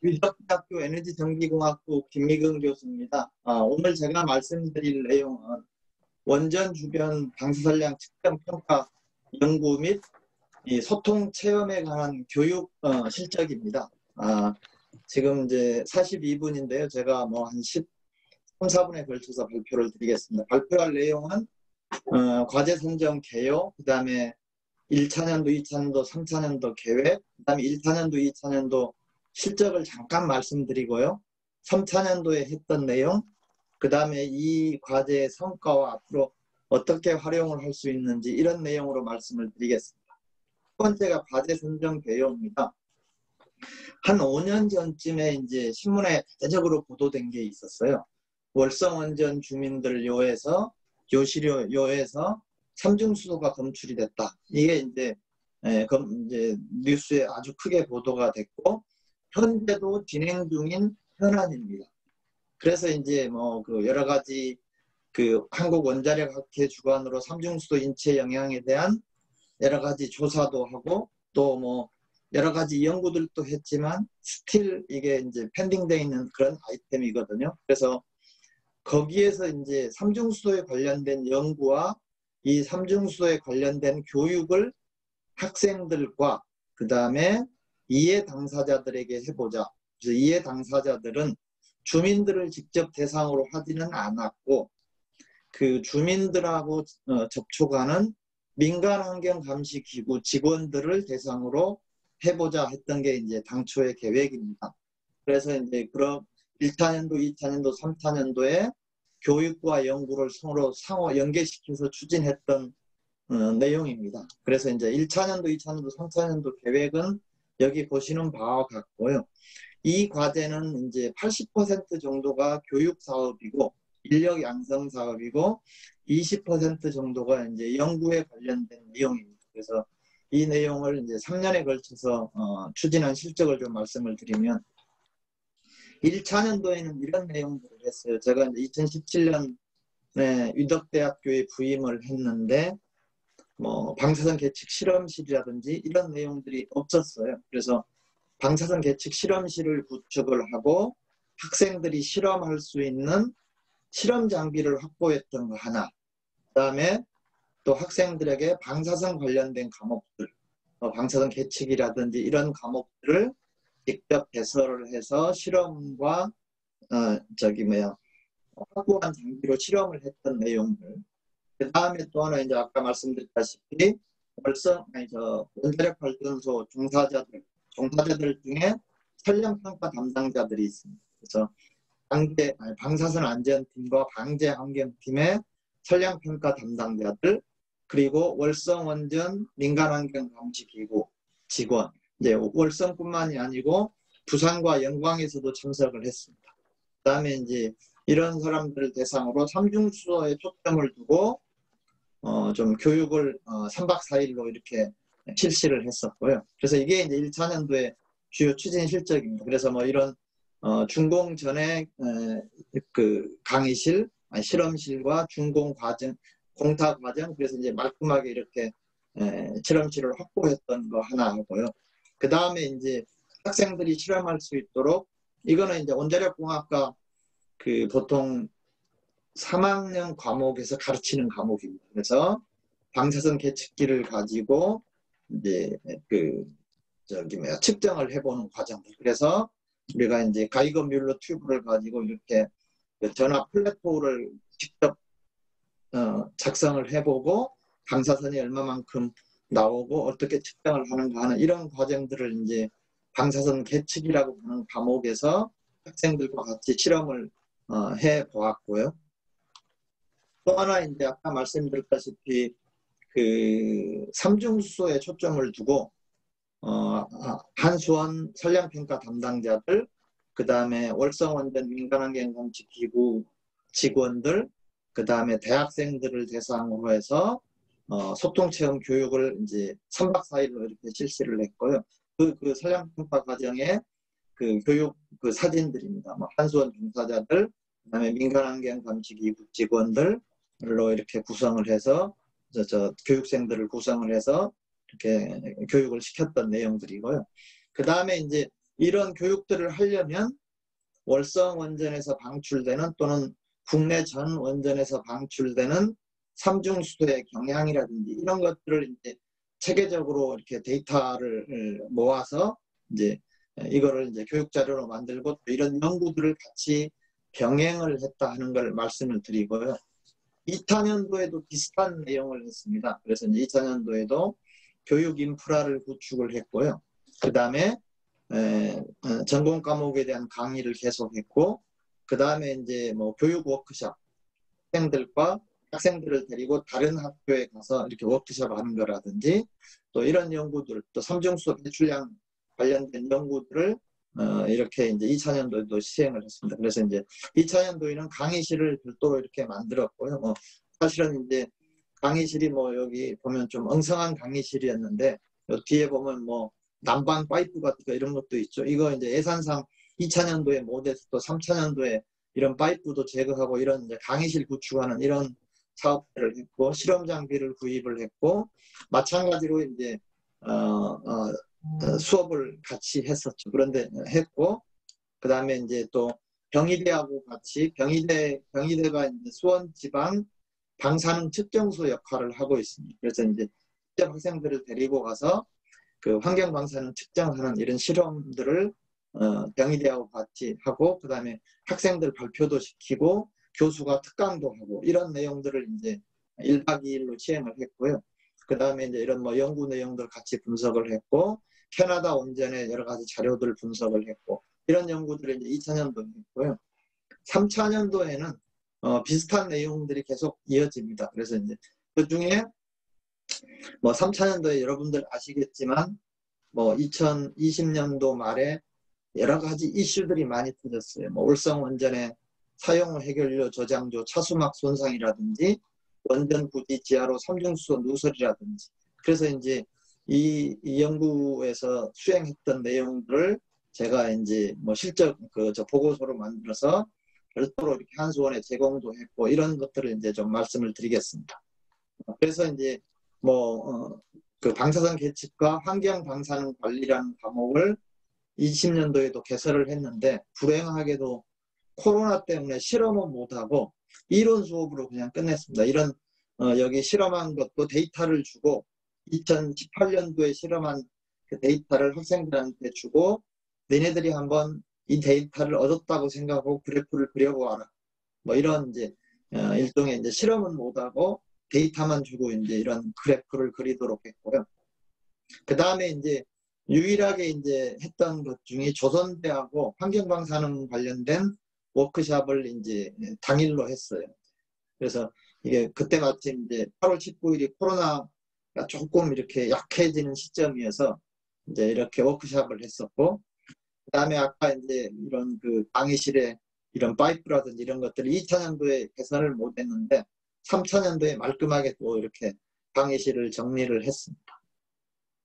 위덕대학교 에너지전기공학부 김미경 교수입니다. 오늘 제가 말씀드릴 내용은 원전 주변 방사선량 측정 평가 연구 및 이 소통 체험에 관한 교육 실적입니다. 지금 이제 42분인데요. 제가 뭐 한 13, 4분에 걸쳐서 발표를 드리겠습니다. 발표할 내용은 과제 선정 개요, 그 다음에 1차년도, 2차년도, 3차년도 계획, 그 다음에 1차년도, 2차년도 실적을 잠깐 말씀드리고요. 3차년도에 했던 내용, 그 다음에 이 과제의 성과와 앞으로 어떻게 활용을 할 수 있는지 이런 내용으로 말씀을 드리겠습니다. 첫 번째가 과제 선정 개요입니다. 한 5년 전쯤에 이제 신문에 대대적으로 보도된 게 있었어요. 월성원전 주민들 요에서 요실요에서 삼중수소가 검출이 됐다. 이게 이제 뉴스에 아주 크게 보도가 됐고 현재도 진행 중인 현안입니다. 그래서 이제 뭐 그 여러 가지 그 한국원자력학회 주관으로 삼중수소 인체 영향에 대한 여러 가지 조사도 하고 또 뭐 여러 가지 연구들도 했지만 스틸 이게 이제 펜딩되어 있는 그런 아이템이거든요. 그래서 거기에서 이제 삼중수소에 관련된 연구와 이 삼중수소에 관련된 교육을 학생들과 그 다음에 이해 당사자들에게 해보자. 그래서 이해 당사자들은 주민들을 직접 대상으로 하지는 않았고 그 주민들하고 접촉하는 민간환경감시기구 직원들을 대상으로 해보자 했던 게 이제 당초의 계획입니다. 그래서 이제 그런 1차년도, 2차년도, 3차년도에 교육과 연구를 서로 상호 연계시켜서 추진했던 내용입니다. 그래서 이제 1차년도, 2차년도, 3차년도 계획은 여기 보시는 바와 같고요. 이 과제는 이제 80% 정도가 교육 사업이고 인력 양성 사업이고 20% 정도가 이제 연구에 관련된 내용입니다. 그래서 이 내용을 이제 3년에 걸쳐서 추진한 실적을 좀 말씀을 드리면 1차년도에는 이런 내용들을 했어요. 제가 이제 2017년에 위덕대학교에 부임을 했는데 뭐 방사선 계측 실험실이라든지 이런 내용들이 없었어요. 그래서 방사선 계측 실험실을 구축을 하고 학생들이 실험할 수 있는 실험 장비를 확보했던 거 하나. 그 다음에 또 학생들에게 방사선 관련된 과목들, 방사선 계측이라든지 이런 과목들을 직접 개설을 해서 실험과 확보한 장비로 실험을 했던 내용들. 그 다음에 또 하나 이제 아까 말씀드렸다시피 원자력 발전소 종사자들 중에 선량평가 담당자들이 있습니다. 그래서 방사선 안전팀과 방재환경팀의 선량평가 담당자들 그리고 월성원전 민간환경감시기구 직원 이제 월성뿐만이 아니고 부산과 영광에서도 참석을 했습니다. 그 다음에 이제 이런 사람들을 대상으로 삼중수소에 초점을 두고 좀 교육을 3박 4일로 이렇게 실시를 했었고요. 그래서 이게 이제 1차년도의 주요 추진 실적입니다. 그래서 뭐 이런 준공 전에 그 강의실, 실험실과 준공 과정, 공타 과정, 그래서 이제 말끔하게 이렇게 실험실을 확보했던 거 하나 하고요. 그 다음에 이제 학생들이 실험할 수 있도록 이거는 이제 원자력공학과 그 보통 3학년 과목에서 가르치는 과목입니다. 그래서 방사선 계측기를 가지고 이제 측정을 해보는 과정들. 그래서 우리가 이제 가이거 뮬러 튜브를 가지고 이렇게 전압 플랫포를 직접 작성을 해보고 방사선이 얼마만큼 나오고 어떻게 측정을 하는가 하는 이런 과정들을 이제 방사선 계측이라고 하는 과목에서 학생들과 같이 실험을 해보았고요. 또 하나 이제 아까 말씀드렸다시피 그 삼중수소에 초점을 두고 한수원 선량평가 담당자들, 그 다음에 월성원전 민간환경감시기구 직원들, 그 다음에 대학생들을 대상으로 해서 소통체험 교육을 이제 3박 4일로 이렇게 실시를 했고요. 그 선량평가 과정에 그 교육 그 사진들입니다. 뭐 한수원 종사자들, 그 다음에 민간환경감시기구 직원들로 이렇게 구성을 해서 교육생들을 구성을 해서 이렇게 교육을 시켰던 내용들이고요. 그 다음에 이제 이런 교육들을 하려면 월성 원전에서 방출되는 또는 국내 전 원전에서 방출되는 삼중수소의 경향이라든지 이런 것들을 이제 체계적으로 이렇게 데이터를 모아서 이제 이거를 이제 교육 자료로 만들고 또 이런 연구들을 같이 병행을 했다 하는 걸 말씀을 드리고요. 2000년도에도 비슷한 내용을 했습니다. 그래서 이제 2000년도에도 교육 인프라를 구축을 했고요. 그 다음에 전공 과목에 대한 강의를 계속했고, 그 다음에 이제 뭐 교육 워크숍, 학생들과 학생들을 데리고 다른 학교에 가서 이렇게 워크숍 하는 거라든지, 또 이런 연구들, 또 삼중수소 배출량 관련된 연구들을 이렇게 이제 2000년도에도 시행을 했습니다. 그래서 이제 2000년도에는 강의실을 별도로 이렇게 만들었고요. 뭐 사실은 이제 강의실이 뭐 여기 보면 좀 엉성한 강의실이었는데, 요 뒤에 보면 뭐 난방 파이프 같은 거 이런 것도 있죠. 이거 이제 예산상 2000년도에 못해서 또 3000년도에 이런 파이프도 제거하고 이런 이제 강의실 구축하는 이런 사업들을 했고, 실험 장비를 구입을 했고, 마찬가지로 이제 수업을 같이 했었죠. 그런데 했고, 그 다음에 이제 또 병의대하고 같이 병의대가 이제 수원 지방 방사능 측정소 역할을 하고 있습니다. 그래서 이제 직접 학생들을 데리고 가서 그 환경 방사능 측정하는 이런 실험들을 병의대하고 같이 하고, 그 다음에 학생들 발표도 시키고 교수가 특강도 하고 이런 내용들을 이제 1박 2일로 시행을 했고요. 그 다음에 이제 이런 뭐 연구 내용들 같이 분석을 했고, 캐나다 원전의 여러 가지 자료들 분석을 했고, 이런 연구들을 이제 2000년도에 했고요. 3000년도에는 비슷한 내용들이 계속 이어집니다. 그래서 이제 그 중에 뭐 3000년도에 여러분들 아시겠지만 뭐 2020년도 말에 여러 가지 이슈들이 많이 터졌어요. 뭐 울성 원전의 사용 해결료 저장조 차수막 손상이라든지 원전 부지 지하로 삼중수소 누설이라든지, 그래서 이제 이 연구에서 수행했던 내용들을 제가 이제 뭐 실적 저 보고서로 만들어서 별도로 이렇게 한수원에 제공도 했고, 이런 것들을 이제 좀 말씀을 드리겠습니다. 그래서 이제 뭐 그 방사선 계측과 환경 방사능 관리라는 과목을 20년도에도 개설을 했는데, 불행하게도 코로나 때문에 실험은 못하고 이론 수업으로 그냥 끝냈습니다. 이런 여기 실험한 것도 데이터를 주고 2018년도에 실험한 그 데이터를 학생들한테 주고, 너네들이 한번 이 데이터를 얻었다고 생각하고 그래프를 그려보아라. 뭐 이런 이제 일종의 이제 실험은 못하고 데이터만 주고 이제 이런 그래프를 그리도록 했고요. 그 다음에 이제 유일하게 이제 했던 것 중에 조선대하고 환경방사능 관련된 워크숍을 이제 당일로 했어요. 그래서 이게 그때 마침 이제 8월 19일이 코로나가 조금 이렇게 약해지는 시점이어서 이제 이렇게 워크숍을 했었고, 그 다음에 아까 이제 이런 그 강의실에 이런 파이프라든지 이런 것들을 2000년도에 개선을 못했는데 3000년도에 말끔하게 또 이렇게 강의실을 정리를 했습니다.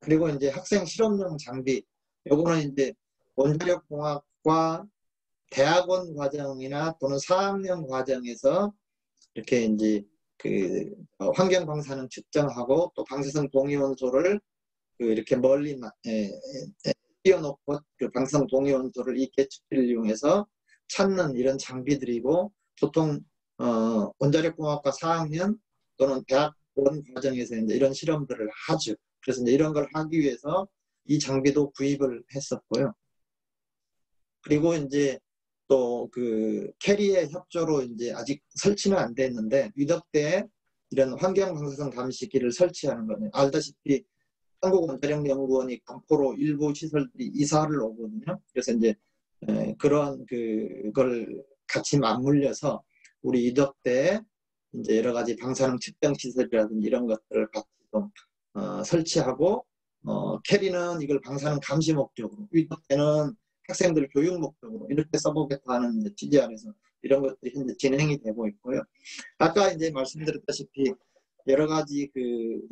그리고 이제 학생 실험용 장비, 요거는 이제 원자력공학과 대학원 과정이나 또는 4학년 과정에서 이렇게 이제 그 환경 방사능 측정하고 또 방사성 동위원소를 그 이렇게 멀리 띄워놓고 그 방사성 동위원소를 이 계측기를 이용해서 찾는 이런 장비들이고, 보통 원자력공학과 4학년 또는 대학원 과정에서 이제 이런 실험들을 하죠. 그래서 이제 이런 걸 하기 위해서 이 장비도 구입을 했었고요. 그리고 이제 또 그 캐리의 협조로 이제 아직 설치는 안 됐는데 위덕대에 이런 환경 방사성 감시기를 설치하는 거는 알다시피 한국원자력연구원이 강포로 일부 시설들이 이사를 오거든요. 그래서 이제 그런 그걸 같이 맞물려서 우리 이덕대에 이제 여러 가지 방사능 측정 시설이라든지 이런 것들을 같이 좀 설치하고, 캐리는 이걸 방사능 감시 목적으로, 이덕대는 학생들 교육 목적으로 이렇게 써보겠다 하는 취지 안에서 이런 것들이 현재 진행이 되고 있고요. 아까 이제 말씀드렸다시피 여러 가지 그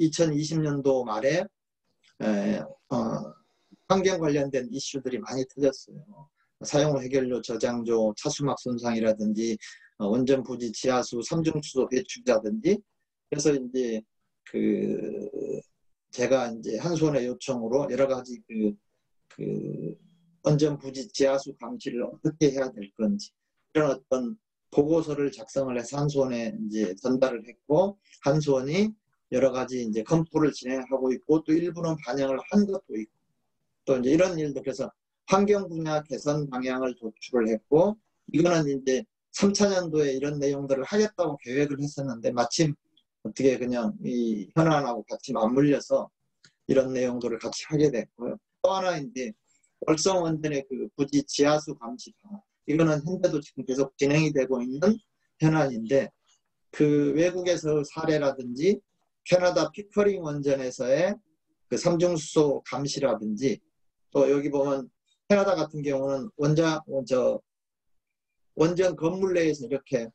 2020년도 말에 환경 관련된 이슈들이 많이 터졌어요. 사용 해결료 저장조 차수막 손상이라든지 원전 부지 지하수 삼중수소 배출이라든지, 그래서 이제 그 제가 이제 한수원의 요청으로 여러 가지 그 원전 부지 지하수 감시를 어떻게 해야 될 건지 이런 어떤 보고서를 작성을 해서 한수원에 이제 전달을 했고, 한수원이 여러 가지 이제 검토를 진행하고 있고, 또 일부는 반영을 한 것도 있고, 또 이제 이런 일도. 그래서 환경 분야 개선 방향을 도출을 했고, 이거는 이제 3차년도에 이런 내용들을 하겠다고 계획을 했었는데 마침 어떻게 그냥 이 현안하고 같이 맞물려서 이런 내용들을 같이 하게 됐고요. 또 하나 이제 월성 원전의 그 부지 지하수 감시 방안, 이거는 현재도 지금 계속 진행이 되고 있는 현안인데, 그 외국에서 사례라든지 캐나다 피커링 원전에서의 그 삼중수소 감시라든지, 또 여기 보면 캐나다 같은 경우는 원전 건물 내에서 이렇게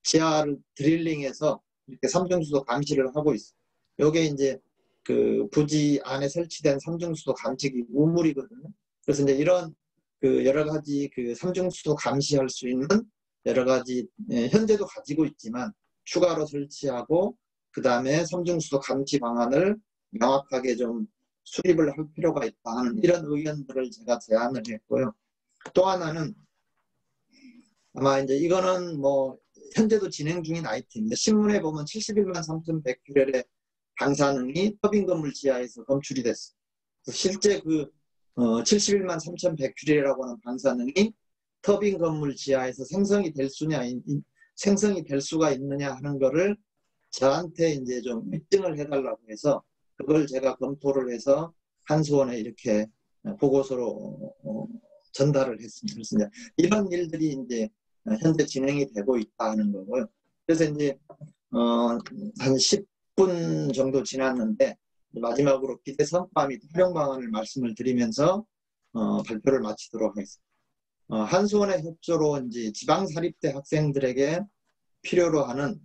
지하를 드릴링해서 이렇게 삼중수소 감시를 하고 있어요. 요게 이제 그 부지 안에 설치된 삼중수소 감시기 우물이거든요. 그래서 이제 이런 그 여러 가지 그 삼중수소 감시할 수 있는 여러 가지 현재도 가지고 있지만 추가로 설치하고, 그 다음에 삼중수소 감시 방안을 명확하게 좀 수립을 할 필요가 있다 하는 이런 의견들을 제가 제안을 했고요. 또 하나는 아마 이제 이거는 뭐 현재도 진행 중인 아이템인데, 신문에 보면 71만 3,100킬로의 방사능이 터빈 건물 지하에서 검출이 됐어요. 실제 그 71만 3,100킬로라고 하는 방사능이 터빈 건물 지하에서 생성이 될 수가 있느냐 하는 거를 저한테 이제 좀 입증을 해달라고 해서, 그걸 제가 검토를 해서 한수원에 이렇게 보고서로 전달을 했습니다. 그래서 이런 일들이 이제 현재 진행이 되고 있다 하는 거고요. 그래서 이제 한 10분 정도 지났는데 마지막으로 기대 성과 및 활용 방안을 말씀을 드리면서 발표를 마치도록 하겠습니다. 한수원의 협조로 이제 지방사립대 학생들에게 필요로 하는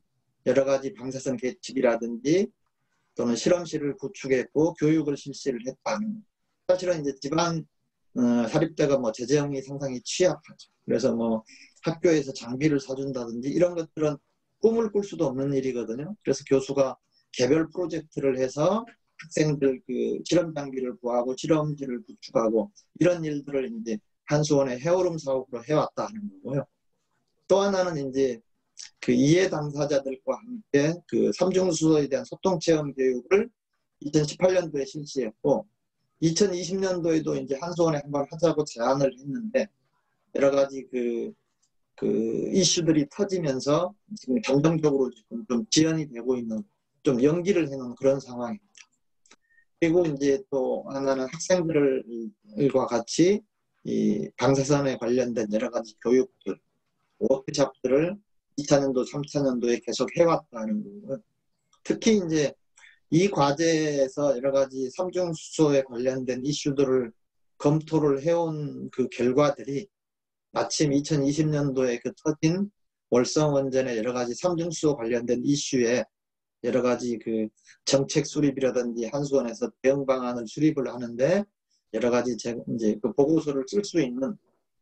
여러 가지 방사선 계측이라든지 또는 실험실을 구축했고 교육을 실시를 했다는. 사실은 이제 지방 사립대가 뭐 재정이 상당히 취약하죠. 그래서 뭐 학교에서 장비를 사준다든지 이런 것들은 꿈을 꿀 수도 없는 일이거든요. 그래서 교수가 개별 프로젝트를 해서 학생들 그 실험 장비를 구하고 실험실을 구축하고 이런 일들을 이제 한수원의 해오름 사업으로 해왔다 하는 거고요. 또 하나는 이제 그 이해 당사자들과 함께 그 삼중수소에 대한 소통 체험 교육을 2018년도에 실시했고, 2020년도에도 이제 한수원에 한번 하자고 제안을 했는데 여러 가지 그 이슈들이 터지면서 지금 감정적으로 지금 좀 지연이 되고 있는, 좀 연기를 해놓은 그런 상황입니다. 그리고 이제 또 하나는 학생들과 같이 이 방사선에 관련된 여러 가지 교육들, 워크숍들을 2차년도, 3차년도에 계속 해왔다는 거고요. 특히 이제 이 과제에서 여러 가지 삼중수소에 관련된 이슈들을 검토를 해온 그 결과들이 마침 2020년도에 그 터진 월성 원전의 여러 가지 삼중수소 관련된 이슈에 여러 가지 그 정책 수립이라든지 한수원에서 대응 방안을 수립을 하는데 여러 가지 이제 그 보고서를 쓸 수 있는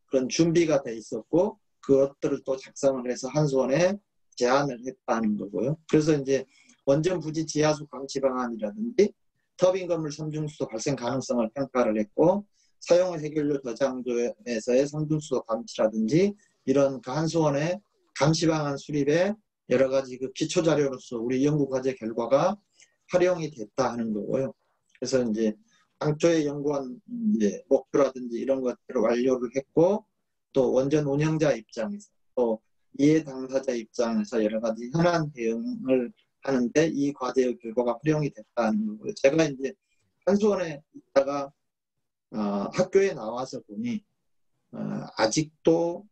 그런 준비가 돼 있었고, 그것들을 또 작성을 해서 한수원에 제안을 했다는 거고요. 그래서 이제 원전 부지 지하수 감시 방안이라든지 터빈 건물 삼중수소 발생 가능성을 평가를 했고, 사용 해결료 저장소에서의 삼중수소 감시라든지 이런 그 한수원의 감시 방안 수립에 여러 가지 그 기초 자료로서 우리 연구 과제 결과가 활용이 됐다 하는 거고요. 그래서 이제 당초에 연구한 이제 목표라든지 이런 것들을 완료를 했고, 또 원전 운영자 입장에서 또 이해 당사자 입장에서 여러 가지 현안 대응을 하는데 이 과제의 결과가 활용이 됐다는 거고요. 제가 이제 한수원에 있다가 학교에 나와서 보니 아직도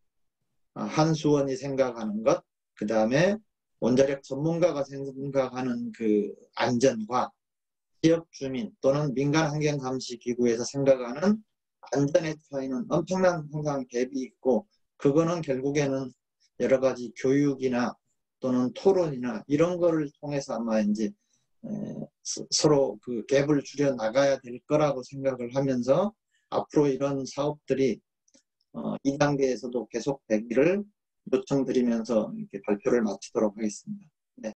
한수원이 생각하는 것, 그 다음에 원자력 전문가가 생각하는 그 안전과 지역 주민 또는 민간 환경 감시 기구에서 생각하는 안전의 차이는 엄청난 항상 갭이 있고, 그거는 결국에는 여러 가지 교육이나 또는 토론이나 이런 거를 통해서 아마 이제 서로 그 갭을 줄여 나가야 될 거라고 생각을 하면서 앞으로 이런 사업들이 2단계에서도 계속되기를 요청드리면서 이렇게 발표를 마치도록 하겠습니다.